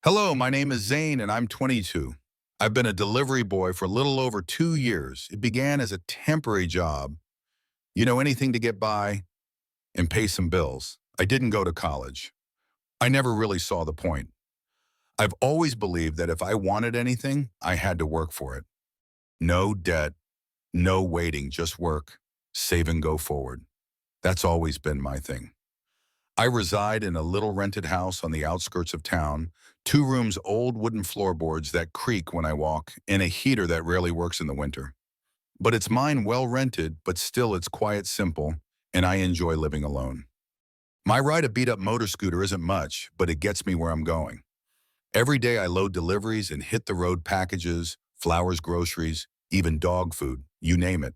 Hello, my name is Zane and I'm 22. I've been a delivery boy for a little over 2 years. It began as a temporary job, anything to get by and pay some bills. I didn't go to college. I never really saw the point. I've always believed that if I wanted anything, I had to work for it. No debt, no waiting, just work, save and go forward. That's always been my thing. I reside in a little rented house on the outskirts of town, 2 rooms, old wooden floorboards that creak when I walk, and a heater that rarely works in the winter. But it's mine, well rented, but still it's quiet, simple, and I enjoy living alone. My ride a beat-up motor scooter isn't much, but it gets me where I'm going. Every day I load deliveries and hit the road packages, flowers, groceries, even dog food, you name it.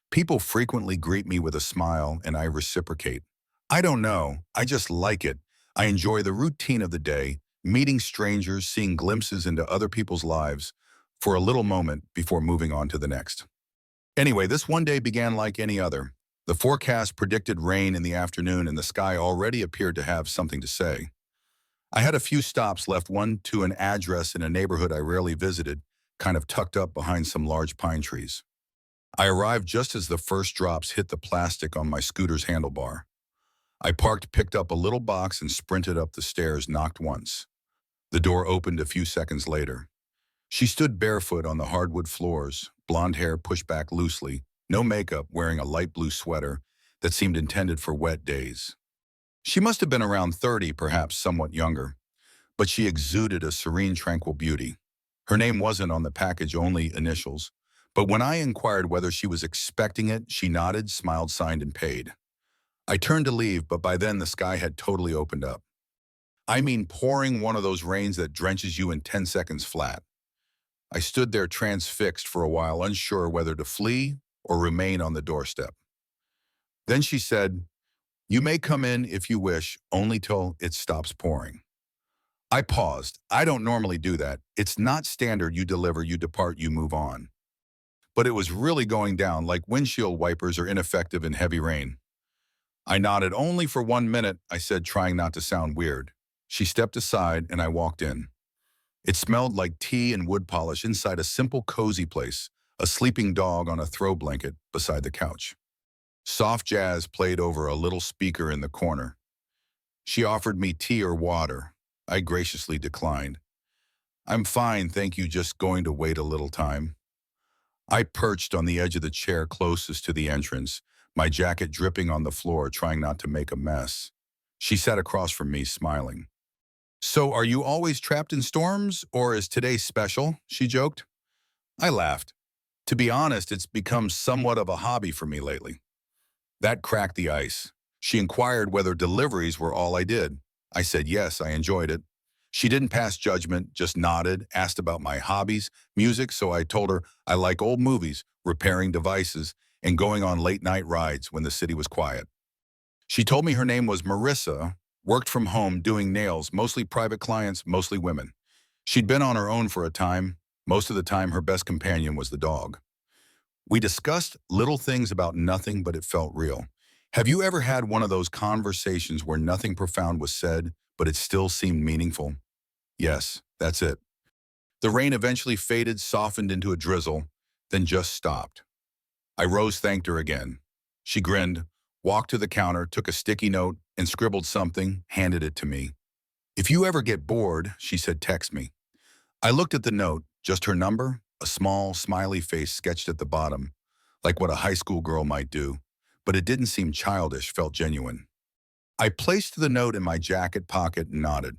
People frequently greet me with a smile and I reciprocate. I don't know, I just like it. I enjoy the routine of the day, meeting strangers, seeing glimpses into other people's lives for a little moment before moving on to the next. Anyway, this one day began like any other. The forecast predicted rain in the afternoon and the sky already appeared to have something to say. I had a few stops left, one to an address in a neighborhood I rarely visited, kind of tucked up behind some large pine trees. I arrived just as the first drops hit the plastic on my scooter's handlebar. I parked, picked up a little box, and sprinted up the stairs, knocked once. The door opened a few seconds later. She stood barefoot on the hardwood floors, blonde hair pushed back loosely, no makeup, wearing a light blue sweater that seemed intended for wet days. She must have been around 30, perhaps somewhat younger, but she exuded a serene, tranquil beauty. Her name wasn't on the package, only initials, but when I inquired whether she was expecting it, she nodded, smiled, signed, and paid. I turned to leave, but by then the sky had totally opened up. I mean, pouring, one of those rains that drenches you in 10 seconds flat. I stood there transfixed for a while, unsure whether to flee or remain on the doorstep. Then she said, "You may come in if you wish, only till it stops pouring." I paused. I don't normally do that. It's not standard. You deliver, you depart, you move on. But it was really going down, like windshield wipers are ineffective in heavy rain. I nodded. "Only for 1 minute," I said, trying not to sound weird. She stepped aside and I walked in. It smelled like tea and wood polish inside a simple, cozy place, a sleeping dog on a throw blanket beside the couch. Soft jazz played over a little speaker in the corner. She offered me tea or water. I graciously declined. "I'm fine, thank you, just going to wait a little time." I perched on the edge of the chair closest to the entrance, my jacket dripping on the floor, trying not to make a mess. She sat across from me, smiling. "So are you always trapped in storms, or is today special?" she joked. I laughed. "To be honest, it's become somewhat of a hobby for me lately." That cracked the ice. She inquired whether deliveries were all I did. I said yes, I enjoyed it. She didn't pass judgment, just nodded, asked about my hobbies, music, so I told her I like old movies, repairing devices, and going on late-night rides when the city was quiet. She told me her name was Marissa, worked from home doing nails, mostly private clients, mostly women. She'd been on her own for a time. Most of the time, her best companion was the dog. We discussed little things about nothing, but it felt real. Have you ever had one of those conversations where nothing profound was said, but it still seemed meaningful? Yes, that's it. The rain eventually faded, softened into a drizzle, then just stopped. I rose, thanked her again. She grinned, walked to the counter, took a sticky note, and scribbled something, handed it to me. "If you ever get bored," she said, "text me." I looked at the note, just her number, a small, smiley face sketched at the bottom, like what a high school girl might do, but it didn't seem childish, felt genuine. I placed the note in my jacket pocket and nodded.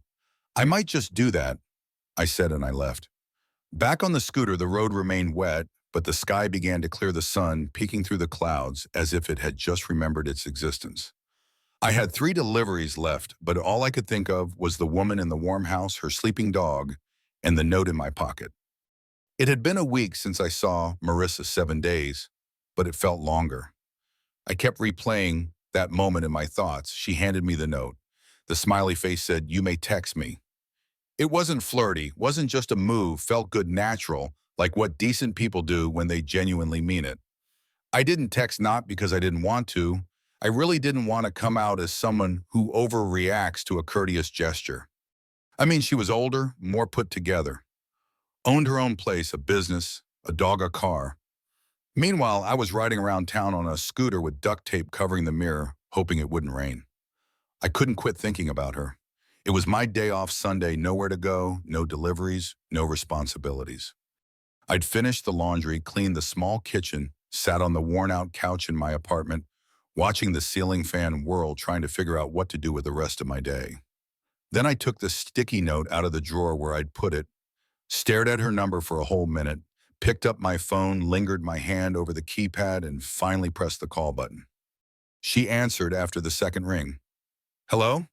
"I might just do that," I said, and I left. Back on the scooter, the road remained wet, but the sky began to clear, the sun peeking through the clouds as if it had just remembered its existence. I had 3 deliveries left, but all I could think of was the woman in the warm house, her sleeping dog, and the note in my pocket. It had been a week since I saw Marissa, 7 days, but it felt longer. I kept replaying that moment in my thoughts. She handed me the note. The smiley face said, "You may text me." It wasn't flirty, wasn't just a move, felt good, natural, like what decent people do when they genuinely mean it. I didn't text not because I didn't want to. I really didn't want to come out as someone who overreacts to a courteous gesture. I mean, she was older, more put together, owned her own place, a business, a dog, a car. Meanwhile, I was riding around town on a scooter with duct tape covering the mirror, hoping it wouldn't rain. I couldn't quit thinking about her. It was my day off Sunday, nowhere to go, no deliveries, no responsibilities. I'd finished the laundry, cleaned the small kitchen, sat on the worn-out couch in my apartment, watching the ceiling fan whirl, trying to figure out what to do with the rest of my day. Then I took the sticky note out of the drawer where I'd put it, stared at her number for a whole minute, picked up my phone, lingered my hand over the keypad, and finally pressed the call button. She answered after the second ring. Hello?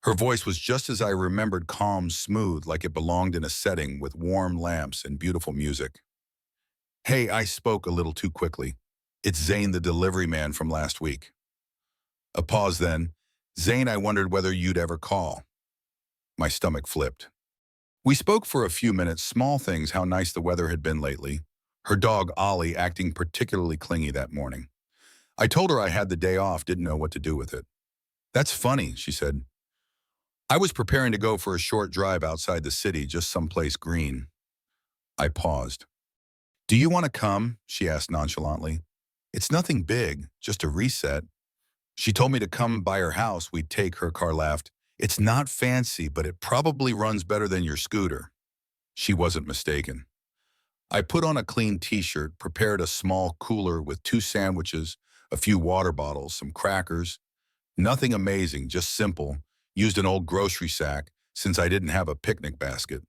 Her voice was just as I remembered, calm, smooth, like it belonged in a setting with warm lamps and beautiful music. Hey, I spoke a little too quickly. It's Zane, the delivery man from last week. A pause then. Zane, I wondered whether you'd ever call. My stomach flipped. We spoke for a few minutes, small things, how nice the weather had been lately. Her dog, Ollie, acting particularly clingy that morning. I told her I had the day off, didn't know what to do with it. That's funny, she said. I was preparing to go for a short drive outside the city, just someplace green. I paused. Do you want to come? She asked nonchalantly. It's nothing big, just a reset. She told me to come by her house. We'd take her. Car laughed. It's not fancy, but it probably runs better than your scooter. She wasn't mistaken. I put on a clean t-shirt, prepared a small cooler with 2 sandwiches, a few water bottles, some crackers. Nothing amazing, just simple. Used an old grocery sack since I didn't have a picnic basket.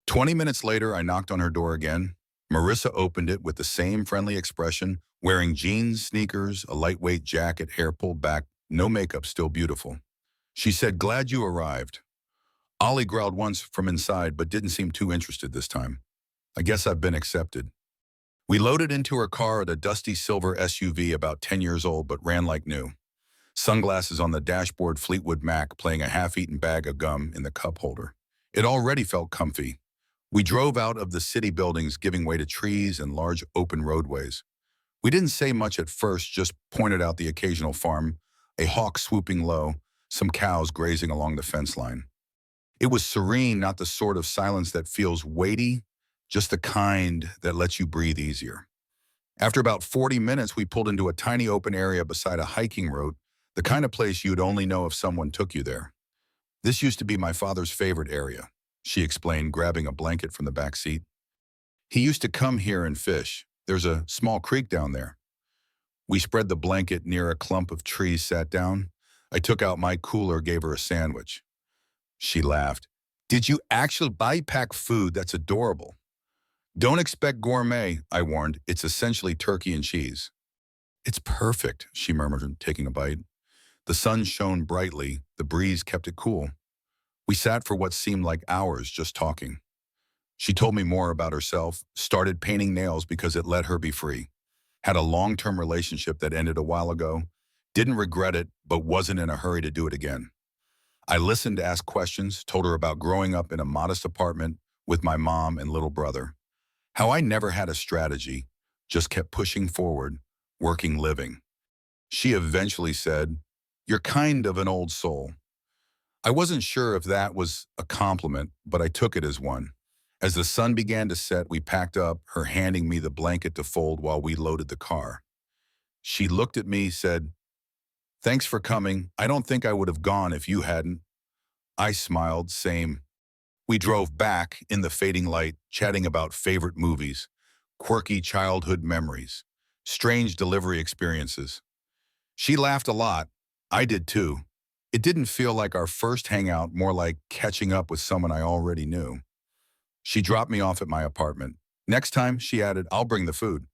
20 minutes later, I knocked on her door again. Marissa opened it with the same friendly expression, wearing jeans, sneakers, a lightweight jacket, hair pulled back, no makeup, still beautiful. She said, glad you arrived. Ollie growled once from inside, but didn't seem too interested this time. I guess I've been accepted. We loaded into her car at a dusty silver SUV about 10 years old, but ran like new. Sunglasses on the dashboard, Fleetwood Mac playing a half-eaten bag of gum in the cup holder. It already felt comfy. We drove out of the city buildings, giving way to trees and large open roadways. We didn't say much at first, just pointed out the occasional farm, a hawk swooping low, some cows grazing along the fence line. It was serene, not the sort of silence that feels weighty, just the kind that lets you breathe easier. After about 40 minutes, we pulled into a tiny open area beside a hiking route, the kind of place you'd only know if someone took you there. This used to be my father's favorite area, she explained, grabbing a blanket from the back seat. He used to come here and fish. There's a small creek down there. We spread the blanket near a clump of trees, sat down. I took out my cooler, gave her a sandwich. She laughed. Did you actually pack food? That's adorable. Don't expect gourmet, I warned. It's essentially turkey and cheese. It's perfect, she murmured, taking a bite. The sun shone brightly. The breeze kept it cool. We sat for what seemed like hours just talking. She told me more about herself, started painting nails because it let her be free. Had a long-term relationship that ended a while ago. Didn't regret it, but wasn't in a hurry to do it again. I listened to ask questions, told her about growing up in a modest apartment with my mom and little brother. How I never had a strategy, just kept pushing forward, working, living. She eventually said, "You're kind of an old soul." I wasn't sure if that was a compliment, but I took it as one. As the sun began to set, we packed up, her handing me the blanket to fold while we loaded the car. She looked at me, said, "Thanks for coming. I don't think I would have gone if you hadn't." I smiled, same. We drove back in the fading light, chatting about favorite movies, quirky childhood memories, strange delivery experiences. She laughed a lot. I did too. It didn't feel like our first hangout, more like catching up with someone I already knew. She dropped me off at my apartment. Next time, she added, I'll bring the food.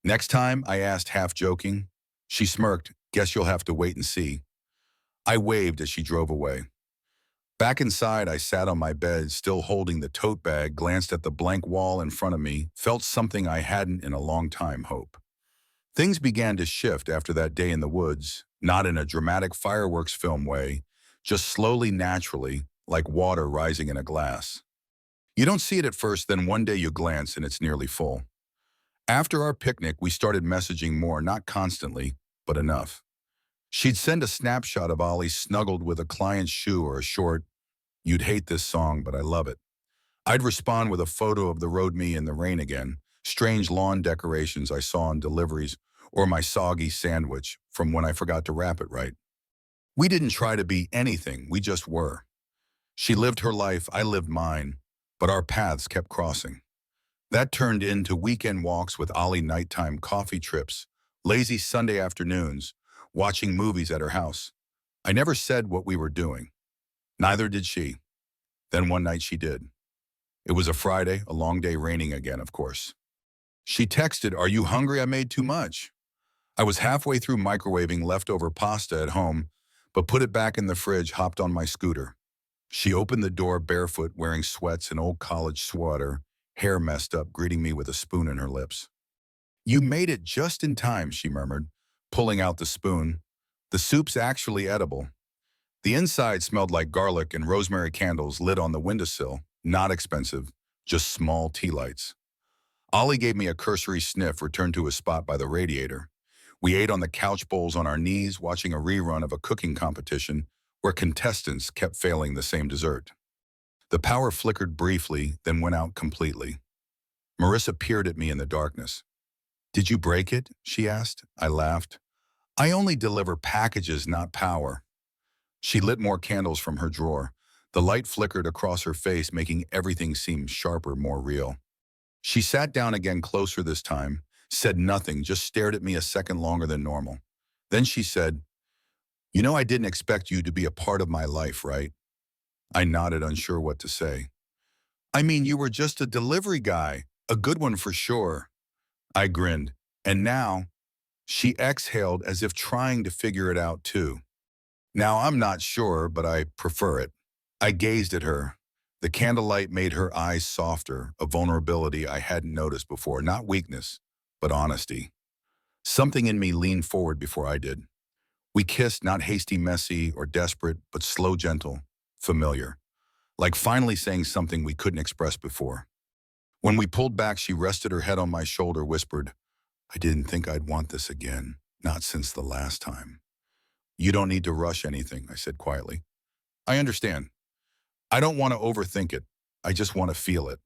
Next time, I asked, half joking. She smirked, guess you'll have to wait and see. I waved as she drove away. Back inside, I sat on my bed, still holding the tote bag, glanced at the blank wall in front of me, felt something I hadn't in a long time, hope. Things began to shift after that day in the woods, not in a dramatic fireworks film way, just slowly, naturally, like water rising in a glass. You don't see it at first, then one day you glance and it's nearly full. After our picnic, we started messaging more, not constantly, but enough. She'd send a snapshot of Ollie snuggled with a client's shoe or a short, You'd hate this song, but I love it. I'd respond with a photo of the road me in the rain again, strange lawn decorations I saw on deliveries, or my soggy sandwich from when I forgot to wrap it right. We didn't try to be anything, we just were. She lived her life, I lived mine, but our paths kept crossing. That turned into weekend walks with Ollie, nighttime coffee trips, lazy Sunday afternoons, watching movies at her house. I never said what we were doing. Neither did she. Then one night she did. It was a Friday, a long day, raining again, of course. She texted, "Are you hungry? I made too much." I was halfway through microwaving leftover pasta at home, but put it back in the fridge, hopped on my scooter. She opened the door barefoot, wearing sweats and old college sweater, hair messed up, greeting me with a spoon in her lips. "You made it just in time," she murmured, pulling out the spoon. "The soup's actually edible." The inside smelled like garlic and rosemary candles lit on the windowsill, not expensive, just small tea lights. Ollie gave me a cursory sniff, returned to his spot by the radiator. We ate on the couch bowls on our knees, watching a rerun of a cooking competition where contestants kept failing the same dessert. The power flickered briefly, then went out completely. Marissa peered at me in the darkness. "Did you break it?" she asked. I laughed. "I only deliver packages, not power." She lit more candles from her drawer. The light flickered across her face, making everything seem sharper, more real. She sat down again, closer this time, said nothing, just stared at me a second longer than normal. Then she said, "You know I didn't expect you to be a part of my life, right?" I nodded, unsure what to say. "I mean, you were just a delivery guy, a good one for sure." I grinned. "And now?" She exhaled as if trying to figure it out too. "Now I'm not sure, but I prefer it." I gazed at her. The candlelight made her eyes softer, a vulnerability I hadn't noticed before, not weakness, but honesty. Something in me leaned forward before I did. We kissed, not hasty, messy, or desperate, but slow, gentle, familiar, like finally saying something we couldn't express before. When we pulled back, she rested her head on my shoulder, whispered, "I didn't think I'd want this again, not since the last time." "You don't need to rush anything," I said quietly. "I understand. I don't want to overthink it. I just want to feel it."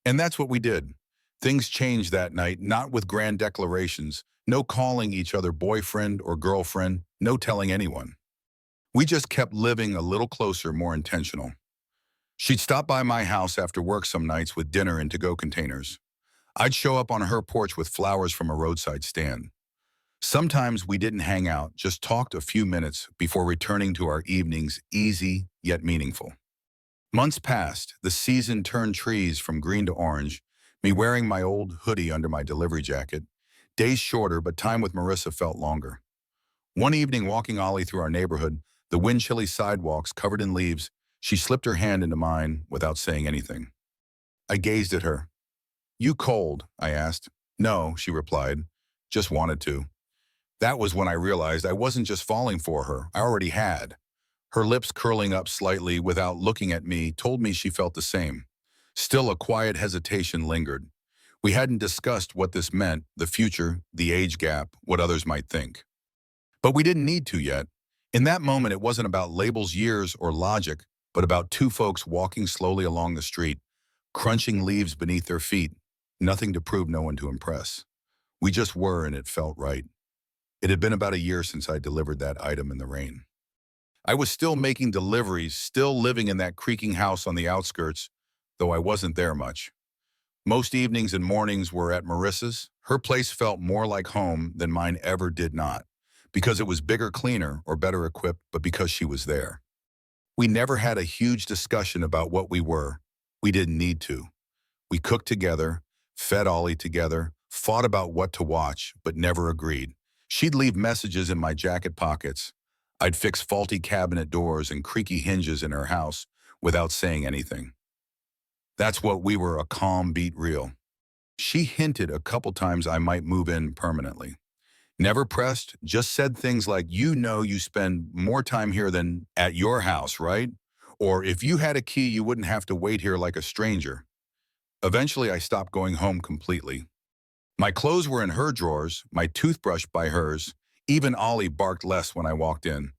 And that's what we did. Things changed that night, not with grand declarations, no calling each other boyfriend or girlfriend, no telling anyone. We just kept living a little closer, more intentional. She'd stop by my house after work some nights with dinner in to-go containers. I'd show up on her porch with flowers from a roadside stand. Sometimes we didn't hang out, just talked a few minutes before returning to our evenings, easy yet meaningful. Months passed, the season turned trees from green to orange, me wearing my old hoodie under my delivery jacket. Days shorter, but time with Marissa felt longer. One evening, walking Ollie through our neighborhood, the wind-chilly sidewalks covered in leaves, she slipped her hand into mine without saying anything. I gazed at her. "You cold?" I asked. "No," she replied. "Just wanted to." That was when I realized I wasn't just falling for her, I already had. Her lips curling up slightly without looking at me told me she felt the same. Still, a quiet hesitation lingered. We hadn't discussed what this meant, the future, the age gap, what others might think. But we didn't need to yet. In that moment, it wasn't about labels, years, or logic, but about two folks walking slowly along the street, crunching leaves beneath their feet, nothing to prove, no one to impress. We just were, and it felt right. It had been about a year since I delivered that item in the rain. I was still making deliveries, still living in that creaking house on the outskirts, though I wasn't there much. Most evenings and mornings were at Marissa's. Her place felt more like home than mine ever did not, because it was bigger, cleaner, or better equipped, but because she was there. We never had a huge discussion about what we were. We didn't need to. We cooked together, fed Ollie together, fought about what to watch, but never agreed. She'd leave messages in my jacket pockets. I'd fix faulty cabinet doors and creaky hinges in her house without saying anything. That's what we were, a calm beat real. She hinted a couple times I might move in permanently. Never pressed, just said things like, "You know you spend more time here than at your house, right?" Or, "If you had a key, you wouldn't have to wait here like a stranger." Eventually, I stopped going home completely. My clothes were in her drawers, my toothbrush by hers. Even Ollie barked less when I walked in.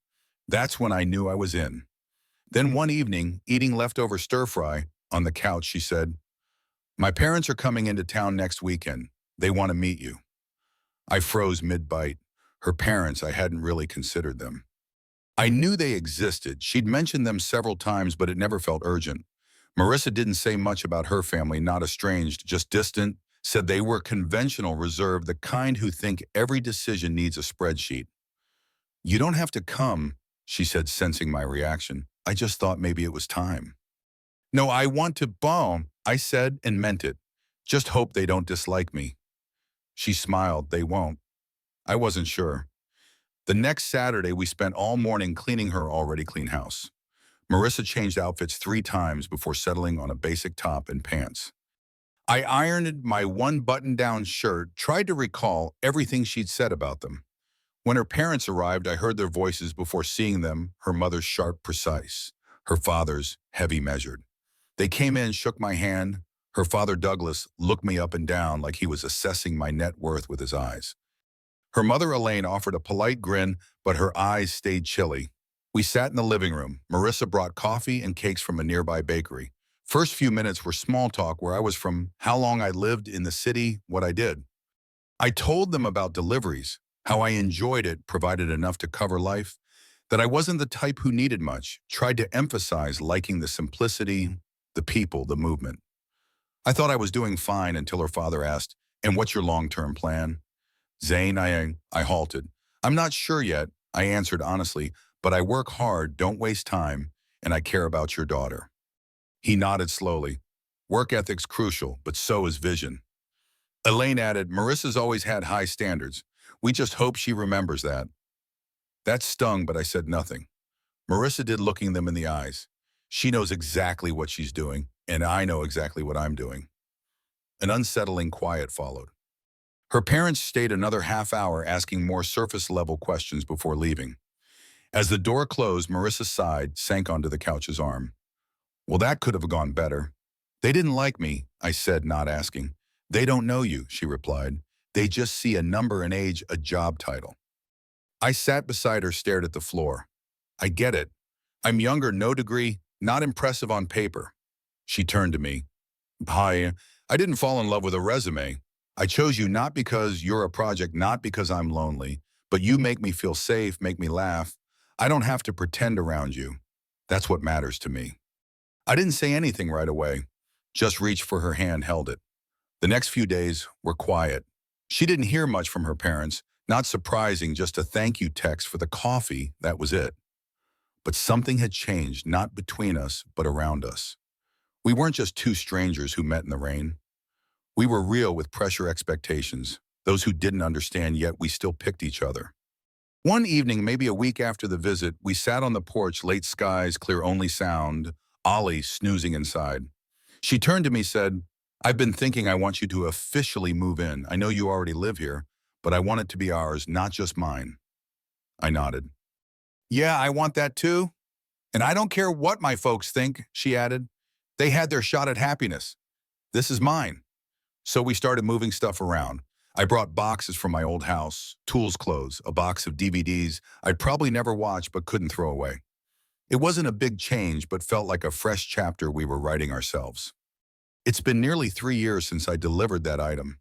That's when I knew I was in. Then one evening, eating leftover stir-fry on the couch, she said, "My parents are coming into town next weekend. They want to meet you." I froze mid-bite. Her parents, I hadn't really considered them. I knew they existed. She'd mentioned them several times, but it never felt urgent. Marissa didn't say much about her family, not estranged, just distant, said they were conventional, reserved, the kind who think every decision needs a spreadsheet. "You don't have to come," she said, sensing my reaction. "I just thought maybe it was time." "No, I want to bomb," I said and meant it. "Just hope they don't dislike me." She smiled. "They won't." I wasn't sure. The next Saturday, we spent all morning cleaning her already clean house. Marissa changed outfits 3 times before settling on a basic top and pants. I ironed my one button-down shirt, tried to recall everything she'd said about them. When her parents arrived, I heard their voices before seeing them, her mother's sharp, precise, her father's heavy, measured. They came in, shook my hand. Her father, Douglas, looked me up and down like he was assessing my net worth with his eyes. Her mother, Elaine, offered a polite grin, but her eyes stayed chilly. We sat in the living room. Marissa brought coffee and cakes from a nearby bakery. First few minutes were small talk, where I was from, how long I lived in the city, what I did. I told them about deliveries, how I enjoyed it, provided enough to cover life, that I wasn't the type who needed much, tried to emphasize liking the simplicity, the people, the movement. I thought I was doing fine until her father asked, "And what's your long-term plan?" "Zane," I halted. "I'm not sure yet," I answered honestly, "but I work hard, don't waste time, and I care about your daughter." He nodded slowly. "Work ethic's crucial, but so is vision." Elaine added, "Marissa's always had high standards. We just hope she remembers that." That stung, but I said nothing. Marissa did, looking them in the eyes. She knows exactly what she's doing, and I know exactly what I'm doing. An unsettling quiet followed. Her parents stayed another half hour asking more surface-level questions before leaving. As the door closed, Marissa sighed, sank onto the couch's arm. "Well, that could have gone better." "They didn't like me," I said, not asking. "They don't know you," she replied. "They just see a number, an age, a job title." I sat beside her, stared at the floor. "I get it. I'm younger, no degree, not impressive on paper." She turned to me. "Hi, I didn't fall in love with a resume. I chose you not because you're a project, not because I'm lonely, but you make me feel safe, make me laugh. I don't have to pretend around you. That's what matters to me." I didn't say anything right away, just reached for her hand, held it. The next few days were quiet. She didn't hear much from her parents, not surprising, just a thank you text for the coffee, that was it. But something had changed, not between us, but around us. We weren't just two strangers who met in the rain. We were real, with pressure, expectations, those who didn't understand, yet we still picked each other. One evening, maybe a week after the visit, we sat on the porch, late skies, clear only sound, Ollie snoozing inside. She turned to me, said, "I've been thinking, I want you to officially move in. I know you already live here, but I want it to be ours, not just mine." I nodded. "Yeah, I want that too. And I don't care what my folks think," she added. "They had their shot at happiness. This is mine." So we started moving stuff around. I brought boxes from my old house, tools, clothes, a box of DVDs I'd probably never watch but couldn't throw away. It wasn't a big change, but felt like a fresh chapter we were writing ourselves. It's been nearly 3 years since I delivered that item.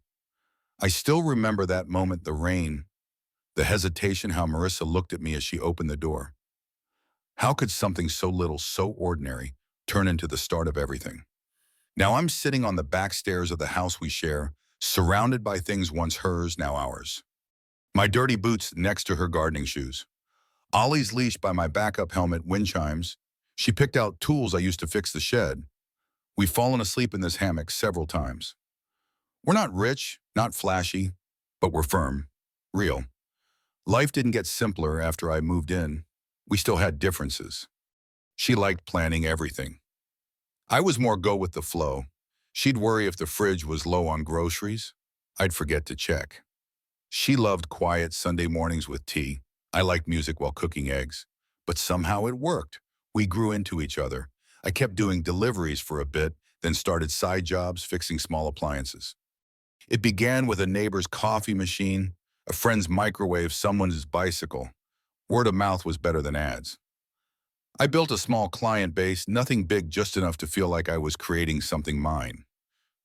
I still remember that moment, the rain, the hesitation, how Marissa looked at me as she opened the door. How could something so little, so ordinary, turn into the start of everything? Now I'm sitting on the back stairs of the house we share, surrounded by things once hers, now ours. My dirty boots next to her gardening shoes. Ollie's leash by my backup helmet, wind chimes. She picked out tools I used to fix the shed. We've fallen asleep in this hammock several times. We're not rich, not flashy, but we're firm, real. Life didn't get simpler after I moved in. We still had differences. She liked planning everything. I was more go with the flow. She'd worry if the fridge was low on groceries. I'd forget to check. She loved quiet Sunday mornings with tea. I liked music while cooking eggs. But somehow it worked. We grew into each other. I kept doing deliveries for a bit, then started side jobs fixing small appliances. It began with a neighbor's coffee machine, a friend's microwave, someone's bicycle. Word of mouth was better than ads. I built a small client base, nothing big, just enough to feel like I was creating something mine.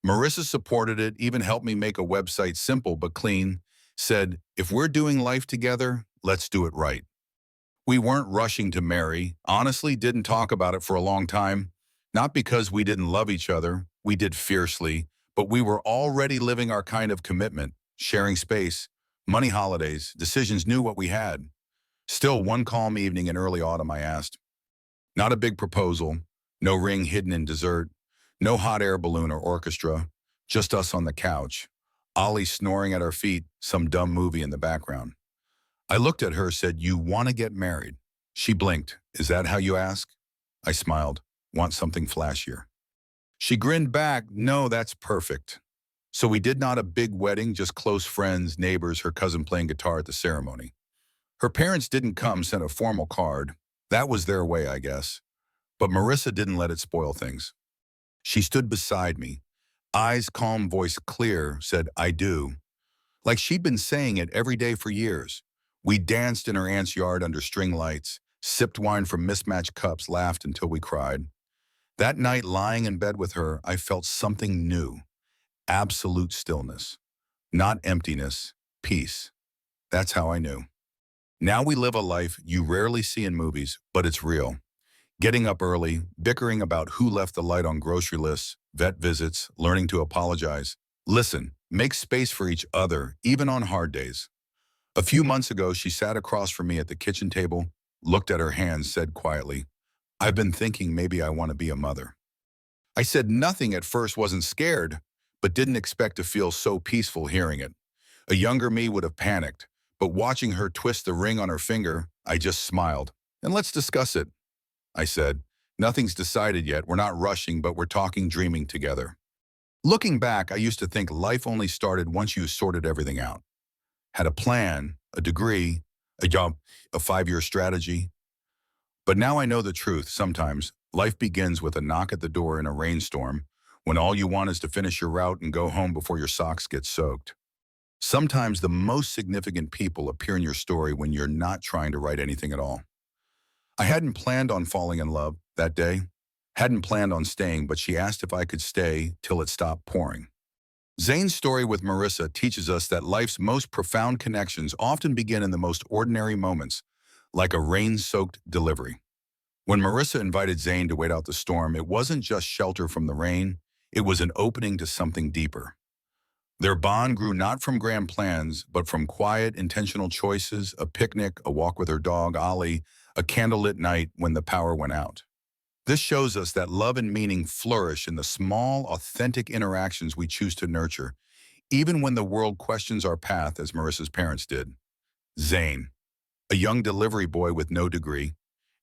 Marissa supported it, even helped me make a website simple but clean, said, if we're doing life together, let's do it right. We weren't rushing to marry, honestly didn't talk about it for a long time, not because we didn't love each other, we did fiercely, but we were already living our kind of commitment, sharing space, money holidays, decisions, knew what we had. Still, one calm evening in early autumn, I asked, not a big proposal, no ring hidden in dessert, no hot air balloon or orchestra, just us on the couch, Ollie snoring at our feet, some dumb movie in the background. I looked at her, said, you want to get married? She blinked. Is that how you ask? I smiled. Want something flashier? She grinned back. No, that's perfect. So we did not a big wedding, just close friends, neighbors, her cousin playing guitar at the ceremony. Her parents didn't come, sent a formal card. That was their way, I guess. But Marissa didn't let it spoil things. She stood beside me, eyes calm, voice clear, said, I do. Like she'd been saying it every day for years. We danced in her aunt's yard under string lights, sipped wine from mismatched cups, laughed until we cried. That night, lying in bed with her, I felt something new. Absolute stillness. Not emptiness, peace. That's how I knew. Now we live a life you rarely see in movies, but it's real. Getting up early, bickering about who left the light on grocery lists, vet visits, learning to apologize. Listen, make space for each other, even on hard days. A few months ago, she sat across from me at the kitchen table, looked at her hands, said quietly, I've been thinking maybe I want to be a mother. I said nothing at first, wasn't scared, but didn't expect to feel so peaceful hearing it. A younger me would have panicked, but watching her twist the ring on her finger, I just smiled. And let's discuss it, I said. Nothing's decided yet, we're not rushing, but we're talking, dreaming together. Looking back, I used to think life only started once you sorted everything out. Had a plan, a degree, a job, a 5-year strategy. But now I know the truth. Sometimes life begins with a knock at the door in a rainstorm, when all you want is to finish your route and go home before your socks get soaked. Sometimes the most significant people appear in your story when you're not trying to write anything at all. I hadn't planned on falling in love that day, hadn't planned on staying, but she asked if I could stay till it stopped pouring. Zane's story with Marissa teaches us that life's most profound connections often begin in the most ordinary moments, like a rain-soaked delivery. When Marissa invited Zane to wait out the storm, it wasn't just shelter from the rain, it was an opening to something deeper. Their bond grew not from grand plans, but from quiet, intentional choices, a picnic, a walk with her dog, Ollie, a candlelit night when the power went out. This shows us that love and meaning flourish in the small, authentic interactions we choose to nurture, even when the world questions our path, as Marissa's parents did. Zane, a young delivery boy with no degree,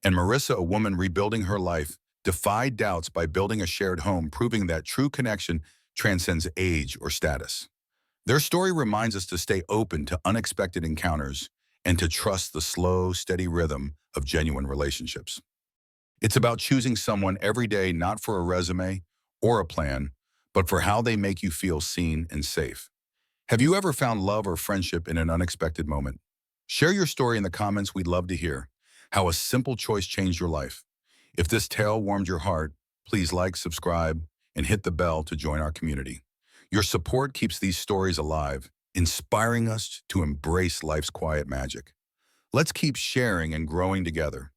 and Marissa, a woman rebuilding her life, defied doubts by building a shared home, proving that true connection transcends age or status. Their story reminds us to stay open to unexpected encounters and to trust the slow, steady rhythm of genuine relationships. It's about choosing someone every day, not for a resume or a plan, but for how they make you feel seen and safe. Have you ever found love or friendship in an unexpected moment? Share your story in the comments. We'd love to hear how a simple choice changed your life. If this tale warmed your heart, please like, subscribe, and hit the bell to join our community. Your support keeps these stories alive, inspiring us to embrace life's quiet magic. Let's keep sharing and growing together.